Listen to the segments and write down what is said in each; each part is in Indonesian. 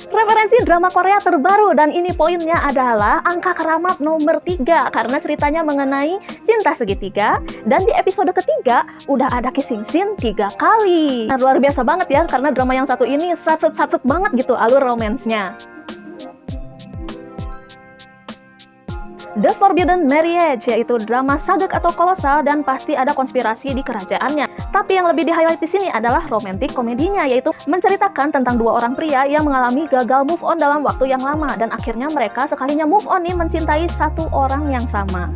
Referensi drama Korea terbaru, dan ini poinnya adalah angka keramat nomor 3 karena ceritanya mengenai cinta segitiga, dan di episode ketiga udah ada kissing scene 3 kali. Nah, luar biasa banget ya, karena drama yang satu ini satset banget gitu alur romansnya. The Forbidden Marriage, yaitu drama sagek atau kolosal dan pasti ada konspirasi di kerajaannya. Tapi yang lebih di-highlight di sini adalah romantic komedinya, yaitu menceritakan tentang dua orang pria yang mengalami gagal move on dalam waktu yang lama, dan akhirnya mereka sekalinya move on nih mencintai satu orang yang sama.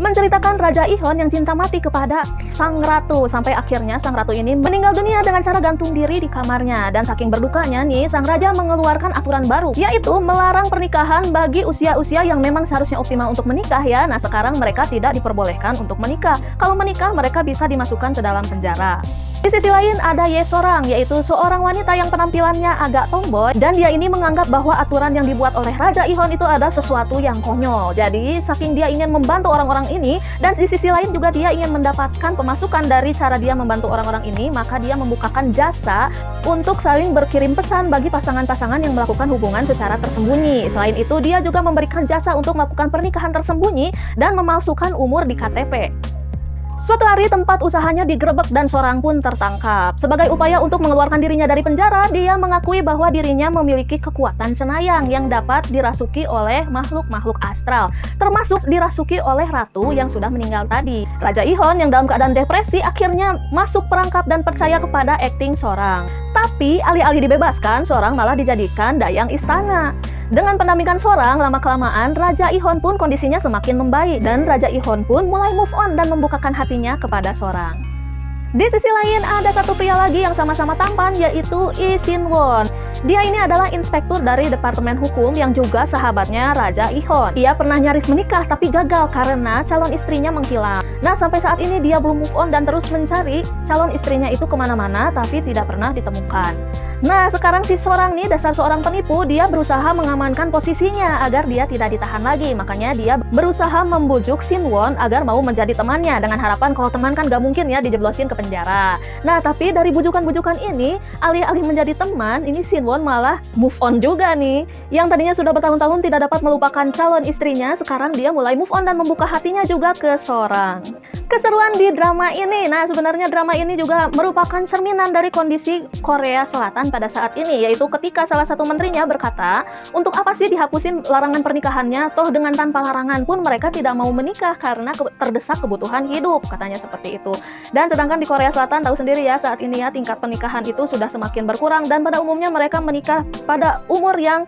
Menceritakan Raja Ihon yang cinta mati kepada sang ratu, sampai akhirnya sang ratu ini meninggal dunia dengan cara gantung diri di kamarnya. Dan saking berdukanya nih, sang raja mengeluarkan aturan baru, yaitu melarang pernikahan bagi usia-usia yang memang seharusnya optimal untuk menikah ya. Nah, sekarang mereka tidak diperbolehkan untuk menikah. Kalau menikah, mereka bisa dimasukkan ke dalam penjara. Di sisi lain ada Ye Sorang, yaitu seorang wanita yang penampilannya agak tomboy, dan dia ini menganggap bahwa aturan yang dibuat oleh Raja Ihon itu ada sesuatu yang konyol. Jadi saking dia ingin membantu orang-orang ini, dan di sisi lain juga dia ingin mendapatkan pemasukan dari cara dia membantu orang-orang ini, maka dia membukakan jasa untuk saling berkirim pesan bagi pasangan-pasangan yang melakukan hubungan secara tersembunyi. Selain itu, dia juga memberikan jasa untuk melakukan pernikahan tersembunyi dan memalsukan umur di KTP. Suatu hari tempat usahanya digerebek dan Sorang pun tertangkap. Sebagai upaya untuk mengeluarkan dirinya dari penjara, dia mengakui bahwa dirinya memiliki kekuatan cenayang yang dapat dirasuki oleh makhluk-makhluk astral, termasuk dirasuki oleh ratu yang sudah meninggal tadi. Raja Ihon yang dalam keadaan depresi akhirnya masuk perangkap dan percaya kepada akting Sorang. Tapi alih-alih dibebaskan, Sorang malah dijadikan dayang istana. Dengan pendampingan Sorang, lama-kelamaan Raja Ihon pun kondisinya semakin membaik, dan Raja Ihon pun mulai move on dan membukakan hatinya kepada Sorang. Di sisi lain ada satu pria lagi yang sama-sama tampan, yaitu Lee Sin-won. Dia ini adalah inspektur dari Departemen Hukum yang juga sahabatnya Raja Ihon. Ia pernah nyaris menikah tapi gagal karena calon istrinya menghilang. Nah, sampai saat ini dia belum move on dan terus mencari calon istrinya itu kemana-mana tapi tidak pernah ditemukan. Nah, sekarang si Sorang nih, dasar seorang penipu, dia berusaha mengamankan posisinya agar dia tidak ditahan lagi. Makanya dia berusaha membujuk Sin-won agar mau menjadi temannya, dengan harapan kalau teman kan gak mungkin ya dijeblosin ke penjara. Nah, tapi dari bujukan-bujukan ini, alih-alih menjadi teman, ini Sin-won malah move on juga nih. Yang tadinya sudah bertahun-tahun tidak dapat melupakan calon istrinya, sekarang dia mulai move on dan membuka hatinya juga ke Sorang. Keseruan di drama ini, nah sebenarnya drama ini juga merupakan cerminan dari kondisi Korea Selatan pada saat ini, yaitu ketika salah satu menterinya berkata, untuk apa sih dihapusin larangan pernikahannya, toh dengan tanpa larangan pun mereka tidak mau menikah karena terdesak kebutuhan hidup, katanya seperti itu. Dan sedangkan di Korea Selatan tahu sendiri ya, saat ini ya tingkat pernikahan itu sudah semakin berkurang, dan pada umumnya mereka menikah pada umur yang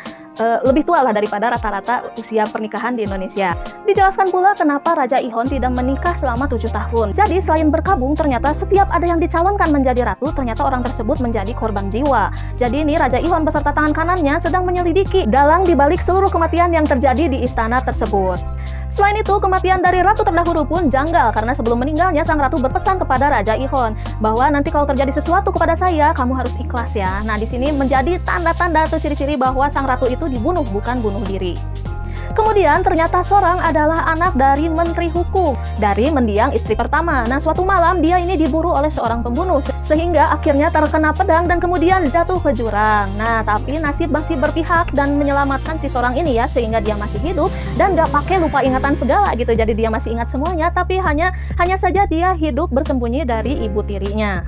lebih tua lah daripada rata-rata usia pernikahan di Indonesia. Dijelaskan pula kenapa Raja Ihon tidak menikah selama 7 tahun. Jadi selain berkabung, ternyata setiap ada yang dicalonkan menjadi ratu, ternyata orang tersebut menjadi korban jiwa. Jadi ini Raja Ihon beserta tangan kanannya sedang menyelidiki dalang dibalik seluruh kematian yang terjadi di istana tersebut. Selain itu, kematian dari ratu terdahulu pun janggal karena sebelum meninggalnya sang ratu berpesan kepada Raja Ihon bahwa nanti kalau terjadi sesuatu kepada saya, kamu harus ikhlas ya. Nah, di sini menjadi tanda-tanda atau ciri-ciri bahwa sang ratu itu dibunuh, bukan bunuh diri. Kemudian ternyata Sorang adalah anak dari Menteri Hukum, dari mendiang istri pertama. Nah, suatu malam dia ini diburu oleh seorang pembunuh, sehingga akhirnya terkena pedang dan kemudian jatuh ke jurang. Nah, tapi nasib masih berpihak dan menyelamatkan si Sorang ini ya, sehingga dia masih hidup dan gak pakai lupa ingatan segala gitu. Jadi dia masih ingat semuanya, tapi hanya saja dia hidup bersembunyi dari ibu tirinya.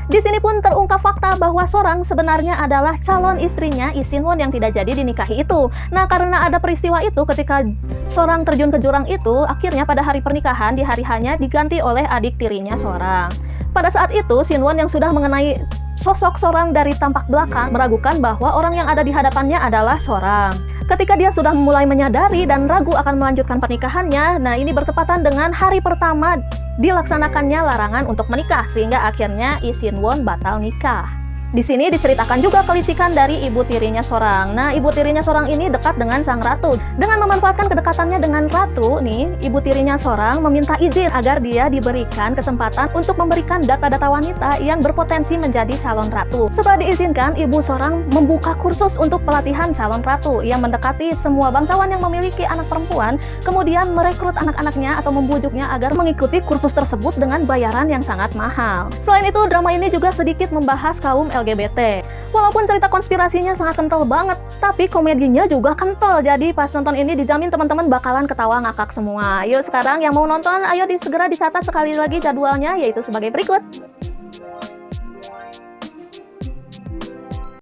Di sini pun terungkap fakta bahwa Sorang sebenarnya adalah calon istrinya Lee Sin-won yang tidak jadi dinikahi itu. Nah, karena ada peristiwa itu ketika Sorang terjun ke jurang itu, akhirnya pada hari pernikahan di hari hanya diganti oleh adik tirinya Sorang. Pada saat itu, Sin-won yang sudah mengenai sosok Sorang dari tampak belakang meragukan bahwa orang yang ada di hadapannya adalah Sorang. Ketika dia sudah mulai menyadari dan ragu akan melanjutkan pernikahannya, nah ini bertepatan dengan hari pertama dilaksanakannya larangan untuk menikah, sehingga akhirnya Lee Sin-won batal nikah. Di sini diceritakan juga kelicikan dari ibu tirinya Sorang. Nah, ibu tirinya Sorang ini dekat dengan sang ratu. Dengan memanfaatkan kedekatannya dengan ratu, nih, ibu tirinya Sorang meminta izin agar dia diberikan kesempatan untuk memberikan data-data wanita yang berpotensi menjadi calon ratu. Setelah diizinkan, ibu Sorang membuka kursus untuk pelatihan calon ratu yang mendekati semua bangsawan yang memiliki anak perempuan, kemudian merekrut anak-anaknya atau membujuknya agar mengikuti kursus tersebut dengan bayaran yang sangat mahal. Selain itu, drama ini juga sedikit membahas kaum LGBT. Walaupun cerita konspirasinya sangat kental banget, tapi komedinya juga kental. Jadi pas nonton ini dijamin teman-teman bakalan ketawa ngakak semua. Yuk sekarang yang mau nonton, ayo segera dicatat sekali lagi jadwalnya, yaitu sebagai berikut.